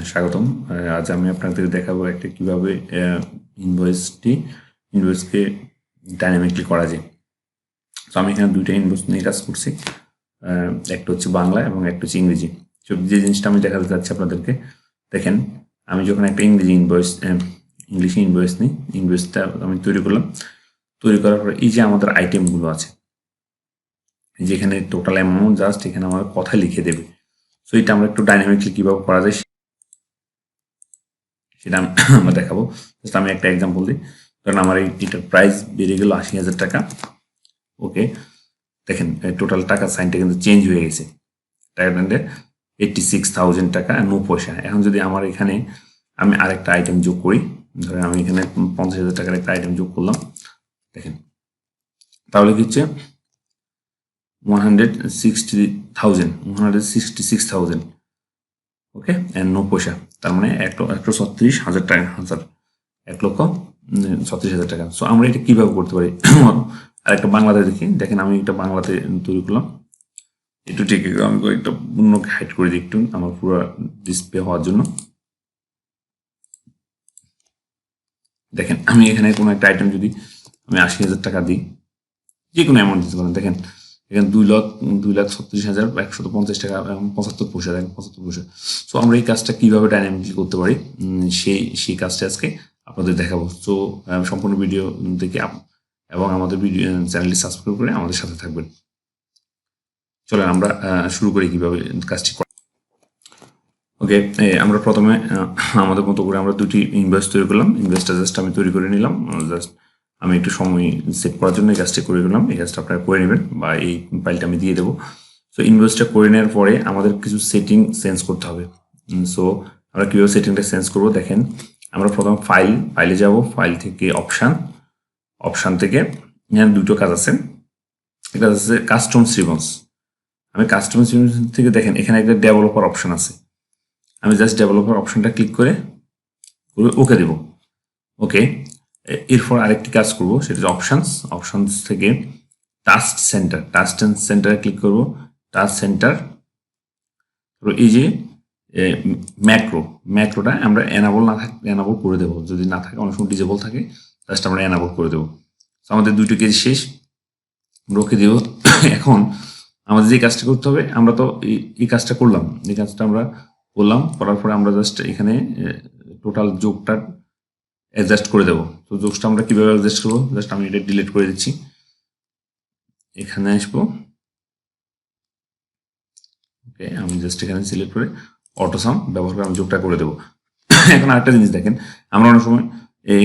স্বাগতম। আজ আমি আপনাদের দেখাবো একটা কিভাবে ইনভয়েসকে ডাইনামিকলি করা যায়। তো আমি এখানে দুইটা ইনভয়েস নিয়ে কাজ করছি, একটা হচ্ছে বাংলা এবং একটা হচ্ছে ইংরেজি। তো যে জিনিসটা আমি দেখাতে চাচ্ছি আপনাদেরকে, দেখেন আমি যখন একটা ইংলিশ ইনভয়েস নিই, ইনভয়েসটা আমি তৈরি করলাম। তৈরি করার পরে এই যে আমাদের আইটেমগুলো আছে, যেখানে টোটাল অ্যামাউন্ট জাস্ট এখানে আমার কথা লিখে দেবে। সো এটা আমরা একটু ডাইনামিকলি কীভাবে করা যায় সেটা আমরা দেখাবো। জাস্ট আমি একটা এক্সাম্পল দিই। কারণ আমার এটার প্রাইস বেড়ে গেল ৮০,০০০ টাকা। ওকে, দেখেন টোটাল টাকা সাইনটা কিন্তু চেঞ্জ হয়ে গেছে। টাকাটা 86,000 টাকা আর ৯ পয়সা। এখন যদি আমার এখানে আমি আরেকটা আইটেম যোগ করি, ধরেন আমি এখানে ৫০,০০০ টাকার একটা আইটেম যোগ করলাম, দেখেন তাহলে কি হচ্ছে 166,000 ওকে, ৯ পয়সা। তার মানে ১,৩৬,০০০ টাকা, ১,৩৬,০০০ টাকা। সো আমরা এটা কিভাবে করতে পারি? আর একটা বাংলাতে দেখি, দেখেন আমি এটা বাংলাতে তৈরি করলাম। একটু ঠিক আমি একটা অন্য হাইড করে দিই একটু আমার পুরো ডিসপ্লে হওয়ার জন্য। দেখেন আমি এখানে কোনো একটা আইটেম যদি আমি ৮০,০০০ টাকা দিই, যে কোনো অ্যামাউন্ট দিতে পারেন। দেখেন এখানে ২,৩৬,১৫০ টাকা এবং ৭৫ পয়সা, দেখেন ৭৫ পয়সা। সো আমরা এই কাজটা কিভাবে ডাইনামিকলি করতে পারি সেই কাজটা আজকে আপনাদের দেখাবো। সো সম্পূর্ণ ভিডিও দেখে এবং আমাদের ভিডিও চ্যানেলটি সাবস্ক্রাইব করে আমাদের সাথে থাকবেন। চলেন আমরা শুরু করি কিভাবে কাজটি করি। ওকে, আমরা প্রথমে আমাদের মতো করে আমরা দুটি ইনভয়েস তৈরি করলাম। ইনভয়েসটা জাস্ট আমি তৈরি করে নিলাম। জাস্ট আমি একটু সময় সেভ করার জন্য এই কাজটা করে নিলাম। এই কাজটা আপনারা করে নেবেন বা এই ফাইলটা আমি দিয়ে দেবো। সো ইনভয়েসটা করে নেওয়ার পরে আমাদের কিছু সেটিং চেঞ্জ করতে হবে। সো আমরা কীভাবে সেটিংটা চেঞ্জ করবো, দেখেন আমরা প্রথমে ফাইলে যাব, ফাইল থেকে অপশান থেকে এখানে দুটো কাজ আছে। একটা আছে কাস্টমস রিসপন্স। আমি কাস্টমস রিসপন্স থেকে দেখেন এখানে একটা ডেভেলপার অপশান আছে। আমি জাস্ট ডেভেলপার অপশনটা ক্লিক করে ওকে দেব। ওকে, এরপর আরেকটি কাজ করব, সেটা হচ্ছে অপশনস থেকে টাস্ক সেন্টারে ক্লিক করব। টাস্ক সেন্টার, এই যে ম্যাক্রোটা আমরা এনাবল করে দেবো। যদি না থাকে, অনেক সময় ডিজেবল থাকে, জাস্ট আমরা এনাবল করে দেবো। তো আমাদের দুটো কেজ শেষ, রোকে দেব। এখন আমাদের যে কাজটা করতে হবে, আমরা তো এই কাজটা করলাম, এই কাজটা আমরা করার পরে আমরা জাস্ট এখানে টোটাল যোগটা অ্যাডজাস্ট করে দেবো। তো যোগটা আমরা কীভাবে অ্যাডজাস্ট করবো, জাস্ট আমি এটা ডিলিট করে দিচ্ছি। এখানে আসবো, ওকে, আমি জাস্ট এখানে সিলেক্ট করে অটোসাম ব্যবহার করে আমি যোগটা করে দেবো। এখন আরেকটা জিনিস দেখেন, আমরা অনেক সময়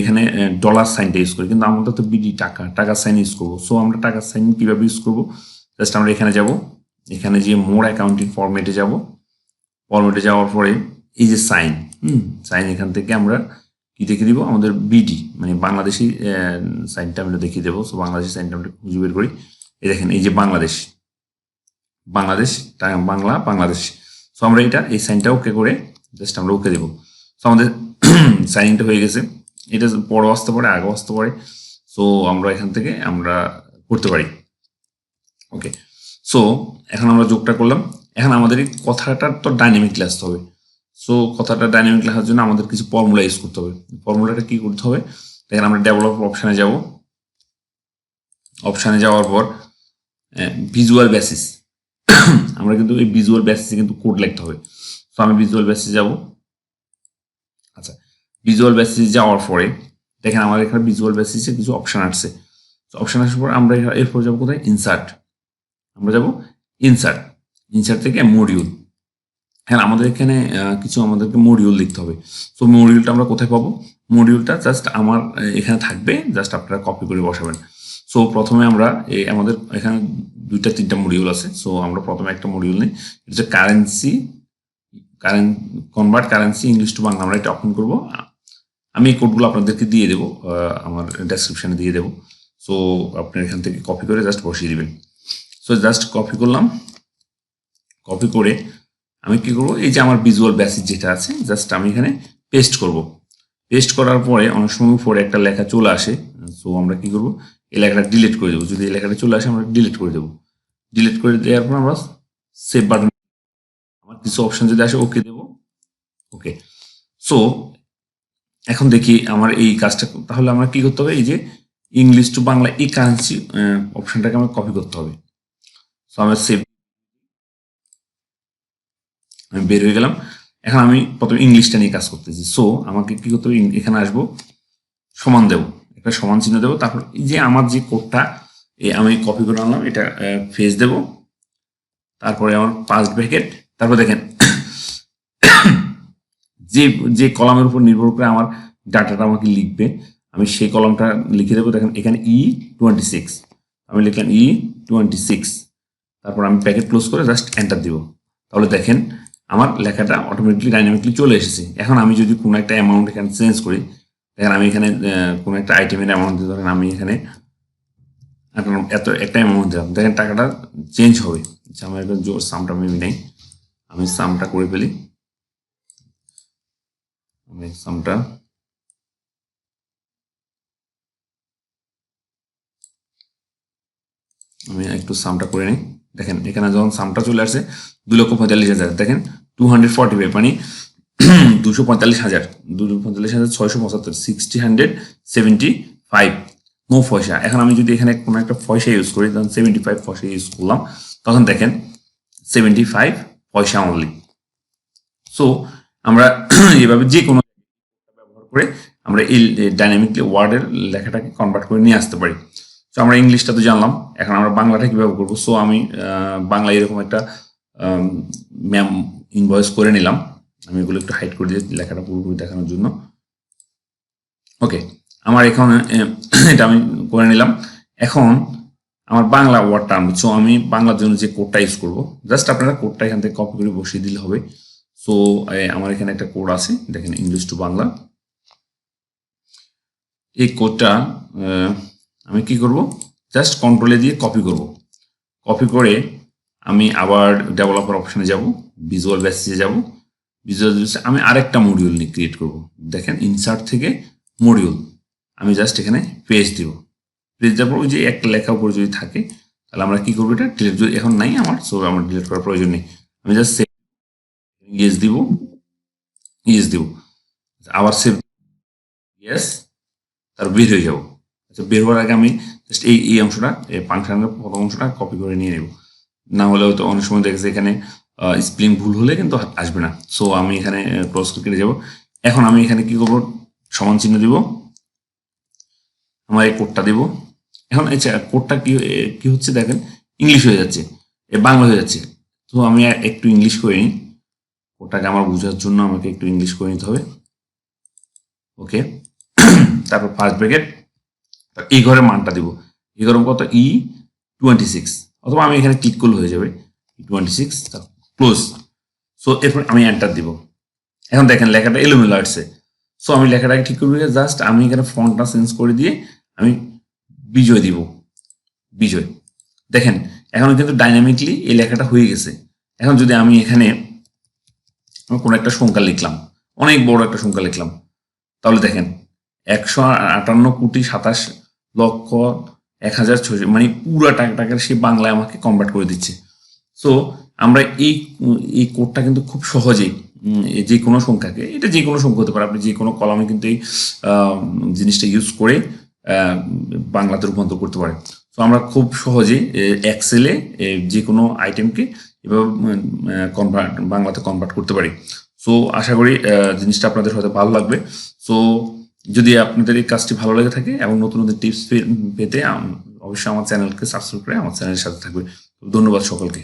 এখানে ডলার সাইনটা ইউজ করি, কিন্তু আমরা তো বিডি টাকার সাইন ইউজ করবো। সো আমরা টাকার সাইন কীভাবে ইউজ করবো, জাস্ট আমরা এখানে যাব, এখানে যে মোর অ্যাকাউন্টিং ফরম্যাটে যাব। ফরম্যাটে যাওয়ার পরে এই যে সাইন এখান থেকে আমরা কি দেখে দিব, আমাদের বিডি মানে বাংলাদেশি সাইনটা আমরা দেখিয়ে দেবো। সো বাংলাদেশি সাইনটা আমরা খুঁজে বের করি। এই দেখেন, এই যে বাংলাদেশ বাংলাদেশ। সো আমরা এই সাইনটা ওকে করে জাস্ট আমরা ওকে দেবো। সো আমাদের সাইনটা হয়ে গেছে। এটা বড় আসতে পারে, আগে আসতে পারে। সো আমরা এখান থেকে আমরা করতে পারি। ওকে, সো এখন আমরা যোগটা করলাম। এখন আমাদের এই কথাটা তো ডাইনামিকলি আসতে হবে। সো কথাটা ডাইনামিক লেখার জন্য আমাদের কিছু ফর্মুলা ইউজ করতে হবে। ফর্মুলাটা কি করতে হবে, দেখেন আমরা ডেভেলপার অপশানে যাব। অপশানে যাওয়ার পর ভিজুয়াল বেসিস, আমরা কিন্তু এই ভিজুয়াল বেসিসে কিন্তু কোড লিখতে হবে। সো আমি ভিজুয়াল বেসিস যাব। আচ্ছা, ভিজুয়াল বেসিস যাওয়ার পরে দেখেন আমার এখানে ভিজুয়াল বেসিসে কিছু অপশান আসছে। অপশান আসার পর আমরা এরপর যাবো কোথায়, আমরা যাব ইনসার্ট থেকে মডিউল। হ্যাঁ, আমাদের এখানে কিছু আমাদেরকে মডিউল লিখতে হবে। সো মডিউলটা আমরা কোথায় পাবো, মডিউলটা জাস্ট আমার এখানে থাকবে, জাস্ট আপনারা কপি করে বসাবেন। সো প্রথমে আমরা আমাদের এখানে 2-3টা মডিউল আছে। সো আমরা প্রথমে একটা মডিউল নিই, এটা হচ্ছে convert currency English to Bangla. আমরা এটা ওপেন করবো। আমি এই কোডগুলো আপনাদেরকে দিয়ে দেবো, আমার ডেসক্রিপশানে দিয়ে দেবো। সো আপনি এখান থেকে কপি করে জাস্ট বসিয়ে দেবেন। সো জাস্ট কপি করলাম। কপি করে আমি কি করবো, এই যে আমার ভিজুয়াল বেসিস যেটা আছে, জাস্ট আমি এখানে পেস্ট করব। পেস্ট করার পরে অনেক সময় পরে একটা লেখা চলে আসে। সো আমরা কি করব, এই লেখাটা ডিলিট করে দেবো। যদি এই লেখাটা চলে আসে, আমরা ডিলিট করে দেবো। ডিলিট করে দেওয়ার পর আমরা সেভ বাটন, আমার কিছু অপশন যদি আসে ওকে দেবো। ওকে, সো এখন দেখি আমার এই কাজটা, তাহলে আমরা কি করতে হবে, এই যে ইংলিশ টু বাংলা এই কারেন্সি অপশনটাকে আমার কপি করতে হবে। সো আমার সেভ, আমি বের হয়ে গেলাম। এখন আমি প্রথমে ইংলিশটা নিয়ে কাজ করতেছি। সো আমাকে কি করতে হবে, এখানে আসবো, সমান দেব, একটা সমান চিহ্ন দেবো, তারপর এই যে আমার যে কোডটা আমি কপি করে আনলাম এটা ফেস দেব, তারপরে আমার ফার্স্ট ব্র্যাকেট, তারপর দেখেন যে যে কলামের উপর নির্ভর করে আমার ডাটাটা আমাকে লিখবে, আমি সেই কলামটা লিখে দেবো। দেখেন এখানে E26, আমি লিখলাম E26, তারপর আমি প্যাকেট ক্লোজ করে জাস্ট এন্টার দিব। তাহলে দেখেন আমার লেখাটা অটোমেটিকলি ডাইনামিকলি চলে এসেছে। এখন আমি যদি কোনো একটা অ্যামাউন্ট এখানে চেঞ্জ করি, দেখেন আমি এখানে কোনো একটা আইটেমের অ্যামাউন্ট দিতে, ধরেন আমি এখানে এত একটা অ্যামাউন্ট দিলাম, দেখেন টাকাটা চেঞ্জ হবে। আচ্ছা, আমার একটা জোর সামটা মেবি নেই, আমি সামটা করে ফেলি। আমি সামটা আমি একটু সামটা করে নিই। দেখেন এখানে যখন সামটা চলে আসছে 2,45,000, দেখেন 245 মানে 245,000, 245,675, 60,175 নো পয়সা। এখন আমি যদি এখানে কোনো একটা পয়সা ইউজ করি, তখন 75 পয়সা ইউজ করলাম, তখন দেখেন 75 পয়সা অনলি। সো আমরা এভাবে যে কোনো ব্যবহার করে আমরা এই ডাইনামিকলি ওয়ার্ডের লেখাটাকে কনভার্ট করে নিয়ে আসতে পারি। তো আমরা ইংলিশটা তো জানলাম, এখন আমরা বাংলাটা কিভাবে করবো। সো আমি বাংলা এরকম একটা ম্যাম ইনভয়েস করে নিলাম, আমি এগুলো একটু হাইড করে দিয়ে লেখাটা পুরোপুরি দেখানোর জন্য। ওকে, আমার এখানে এটা আমি করে নিলাম। এখন আমার বাংলা ওয়ার্ডটা আনবো। সো আমি বাংলার জন্য যে কোডটা ইউজ করবো, জাস্ট আপনারা কোডটা এখান থেকে কপি করে বসিয়ে দিলে হবে। সো আমার এখানে একটা কোড আছে, দেখেন ইংলিশ টু বাংলা। এই কোডটা আমি কি করব, জাস্ট কন্ট্রোলে দিয়ে কপি করব। কপি করে আমি আবার ডেভেলপার অপশনে যাব, ভিজুয়াল বেসিসে যাব। ভিজুয়াল বেসিসে আমি আরেকটা মডিউল নিয়ে ক্রিয়েট করব। দেখেন ইনসার্ট থেকে মডিউল, আমি জাস্ট এখানে পেজ দিব। পেজ দেওয়ার পর ওই যে একটা লেখা উপরে যদি থাকে, তাহলে আমরা কি করবো, এটা ডিলিট, যদি এখন নাই আমার, সো আমার ডিলিট করার প্রয়োজন নেই। আমি জাস্ট সেভ ইয়েস দিব, ইয়েস দিব, আবার সেভ ইয়েস, তার বের হয়ে যাব। আচ্ছা, বের হওয়ার আগে আমি জাস্ট এই অংশটা, এই ফাংশনের প্রথম অংশটা কপি করে নিয়ে নেব। না হলে হয়তো অনেক সময় দেখেছে এখানে স্পেলিং ভুল হলে কিন্তু আসবে না। সো আমি এখানে ক্রস করে কেটে যাব। এখন আমি এখানে কি করব, সমান চিহ্ন দিব, আমার এই কোডটা দিব। এখন আচ্ছা, কোডটা কি হচ্ছে দেখেন, ইংলিশ হয়ে যাচ্ছে, বাংলা হয়ে যাচ্ছে। তো আমি একটু ইংলিশ করে নিই, কোডটাকে আমার বোঝার জন্য আমাকে একটু ইংলিশ করে নিতে হবে। ওকে, তারপর ফার্স্ট ব্র্যাকেট, এই ঘরের মানটা দিব, এই ঘরের কত, E26, অথবা আমি এখানে ক্লিক করলে হয়ে যাবে E26, ক্লোজ। সো এরপর আমি এন্টার দিব। এখন দেখেন লেখাটা এলোমেলো আসছে। সো আমি লেখাটাকে ঠিক করবো, জাস্ট আমি এখানে ফন্টটা চেঞ্জ করে দিয়ে আমি বিজয় দিব, বিজয়। দেখেন এখন কিন্তু ডাইনামিকলি এই লেখাটা হয়ে গেছে। এখন যদি আমি এখানে কোনো একটা সংখ্যা লিখলাম, অনেক বড় একটা সংখ্যা লিখলাম, তাহলে দেখেন 158,27,01,600, মানে পুরো টাকাটা সে বাংলায় আমাকে কনভার্ট করে দিচ্ছে। সো আমরা এই কোডটা কিন্তু খুব সহজেই যে কোনো সংখ্যাকে, এটা যে কোনো সংখ্যা হতে পারে, আপনি যে কোনো কলামে কিন্তু এই জিনিসটা ইউজ করে বাংলাতে রূপান্তর করতে পারেন। তো আমরা খুব সহজে এক্সেলে যে কোনো আইটেমকে এভাবে বাংলাতে কনভার্ট করতে পারি। সো আশা করি জিনিসটা আপনাদের হয়তো ভালো লাগবে। সো যদি আপনাদের এই কাজটি ভালো লেগে থাকে এবং নতুন নতুন টিপস পেতে অবশ্যই আমার চ্যানেলকে সাবস্ক্রাইব করে আমার চ্যানেলের সাথে থাকবে। ধন্যবাদ সকলকে।